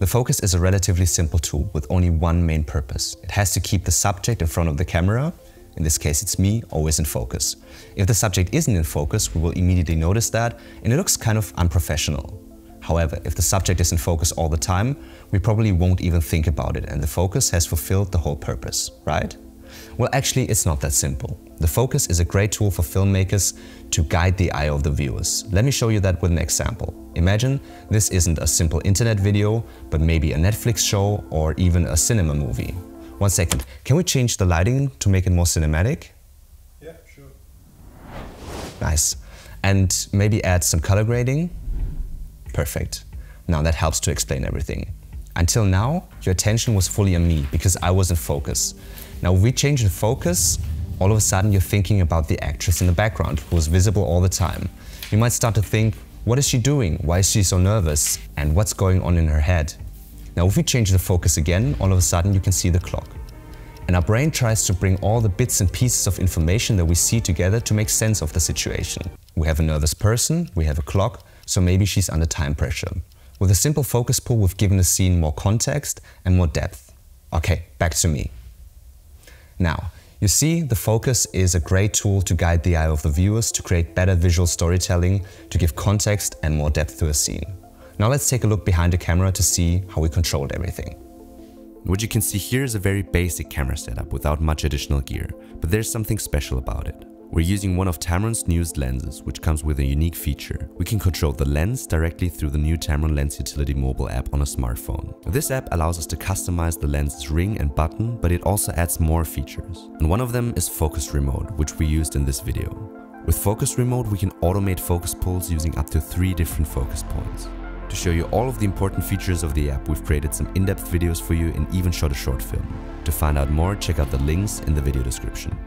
The focus is a relatively simple tool with only one main purpose. It has to keep the subject in front of the camera, in this case it's me, always in focus. If the subject isn't in focus, we will immediately notice that and it looks kind of unprofessional. However, if the subject is in focus all the time, we probably won't even think about it and the focus has fulfilled the whole purpose, right? Well, actually, it's not that simple. The focus is a great tool for filmmakers to guide the eye of the viewers. Let me show you that with an example. Imagine this isn't a simple internet video, but maybe a Netflix show or even a cinema movie. 1 second, can we change the lighting to make it more cinematic? Yeah, sure. Nice. And maybe add some color grading? Perfect. Now that helps to explain everything. Until now, your attention was fully on me because I was in focus. Now if we change the focus, all of a sudden you're thinking about the actress in the background who is visible all the time. You might start to think, what is she doing? Why is she so nervous? And what's going on in her head? Now if we change the focus again, all of a sudden you can see the clock. And our brain tries to bring all the bits and pieces of information that we see together to make sense of the situation. We have a nervous person, we have a clock, so maybe she's under time pressure. With a simple focus pull, we've given the scene more context and more depth. Okay, back to me. Now, you see, the focus is a great tool to guide the eye of the viewers to create better visual storytelling, to give context and more depth to a scene. Now let's take a look behind the camera to see how we controlled everything. What you can see here is a very basic camera setup without much additional gear, but there's something special about it. We're using one of Tamron's newest lenses, which comes with a unique feature. We can control the lens directly through the new TAMRON Lens Utility Mobile app on a smartphone. This app allows us to customize the lens's ring and button, but it also adds more features. And one of them is Focus Remote, which we used in this video. With Focus Remote, we can automate focus pulls using up to 3 different focus points. To show you all of the important features of the app, we've created some in-depth videos for you and even shot a short film. To find out more, check out the links in the video description.